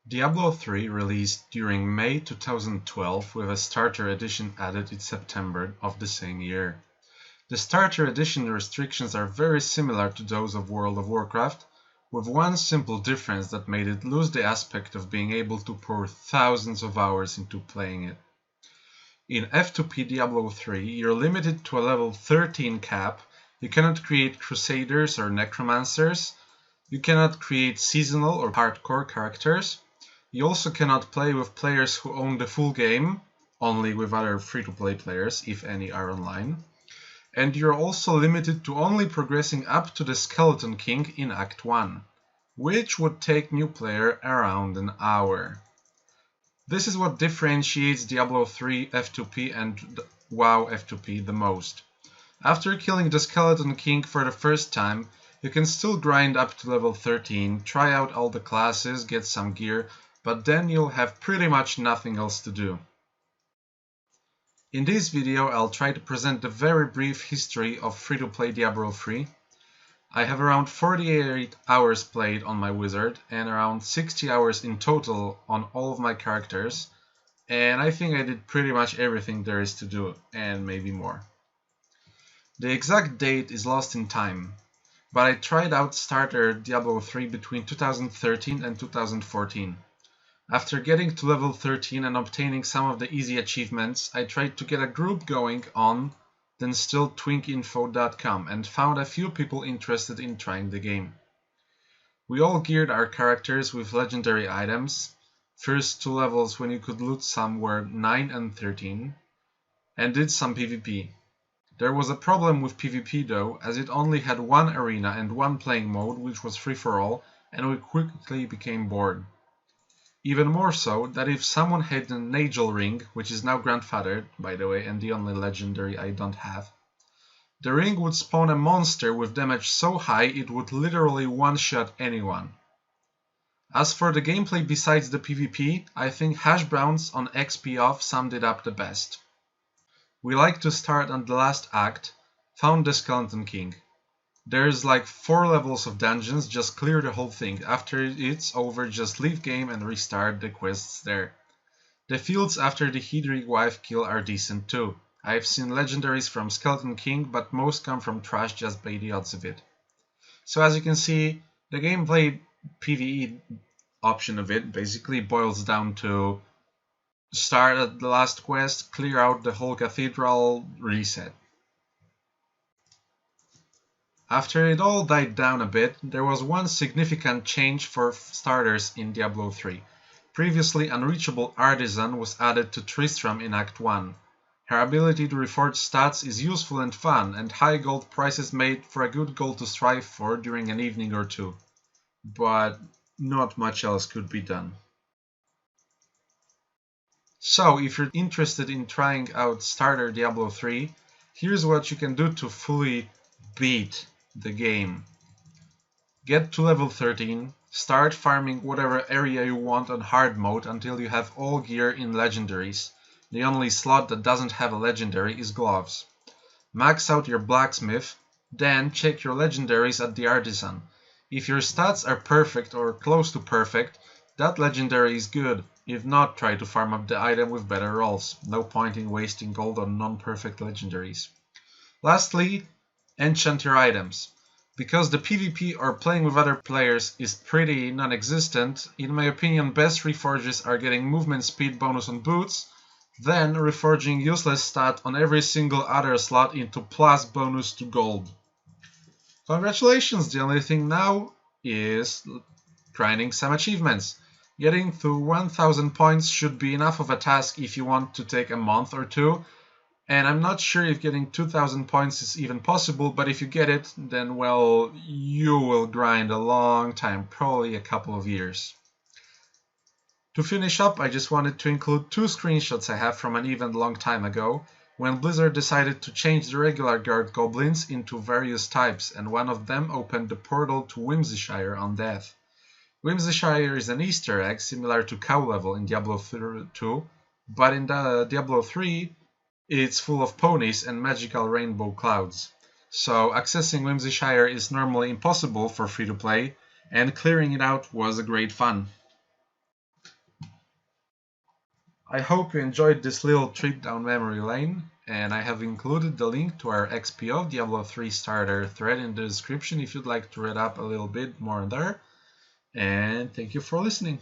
Diablo 3 released during May 2012 with a starter edition added in September of the same year. The starter edition restrictions are very similar to those of World of Warcraft, with one simple difference that made it lose the aspect of being able to pour thousands of hours into playing it. In F2P Diablo 3, you're limited to a level 13 cap, you cannot create Crusaders or Necromancers, you cannot create seasonal or hardcore characters, you also cannot play with players who own the full game, only with other free-to-play players, if any are online, and you're also limited to only progressing up to the Skeleton King in Act 1, which would take new player around an hour. This is what differentiates Diablo 3 F2P and WoW F2P the most. After killing the Skeleton King for the first time, you can still grind up to level 13, try out all the classes, get some gear, but then you'll have pretty much nothing else to do. In this video I'll try to present the very brief history of free-to-play Diablo 3. I have around 48 hours played on my wizard and around 60 hours in total on all of my characters, and I think I did pretty much everything there is to do, and maybe more. The exact date is lost in time, but I tried out starter Diablo 3 between 2013 and 2014. After getting to level 13 and obtaining some of the easy achievements, I tried to get a group going on then still twinkinfo.com and found a few people interested in trying the game. We all geared our characters with legendary items. First two levels when you could loot some were 9 and 13, and did some PvP. There was a problem with PvP though, as it only had one arena and one playing mode, which was free for all, and we quickly became bored. Even more so, that if someone had an Nagel ring, which is now grandfathered, by the way, and the only legendary I don't have, the ring would spawn a monster with damage so high it would literally one-shot anyone. As for the gameplay besides the PvP, I think hash browns on XP off summed it up the best. We like to start on the last act, found the Skeleton King. There's like 4 levels of dungeons, just clear the whole thing. After it's over, just leave game and restart the quests there. The fields after the Hedrig wife kill are decent too. I've seen legendaries from Skeleton King, but most come from trash just by the odds of it. So as you can see, the gameplay PvE option of it basically boils down to start at the last quest, clear out the whole cathedral, reset. After it all died down a bit, there was one significant change for starters in Diablo 3. Previously unreachable Artisan was added to Tristram in Act 1. Her ability to reforge stats is useful and fun, and high gold prices made for a good goal to strive for during an evening or two. But not much else could be done. So, if you're interested in trying out starter Diablo 3, here's what you can do to fully beat the game. Get to level 13, start farming whatever area you want on hard mode until you have all gear in legendaries. The only slot that doesn't have a legendary is gloves. Max out your blacksmith, then check your legendaries at the artisan. If your stats are perfect or close to perfect, that legendary is good. If not, try to farm up the item with better rolls. No point in wasting gold on non-perfect legendaries. Lastly, enchant your items. Because the PvP or playing with other players is pretty non-existent, in my opinion best reforges are getting movement speed bonus on boots, then reforging useless stat on every single other slot into plus bonus to gold. Congratulations, the only thing now is grinding some achievements. Getting to 1000 points should be enough of a task if you want to take a month or two, and I'm not sure if getting 2000 points is even possible, but if you get it, then well, you will grind a long time, probably a couple of years. To finish up, I just wanted to include 2 screenshots I have from an event long time ago, when Blizzard decided to change the regular guard goblins into various types, and one of them opened the portal to Whimsyshire on death. Whimsyshire is an Easter egg similar to Cow Level in Diablo 2, but in Diablo 3, it's full of ponies and magical rainbow clouds. So accessing Whimsyshire is normally impossible for free-to-play, and clearing it out was a great fun. I hope you enjoyed this little trip down memory lane, and I have included the link to our XPO Diablo 3 starter thread in the description if you'd like to read up a little bit more there. And thank you for listening.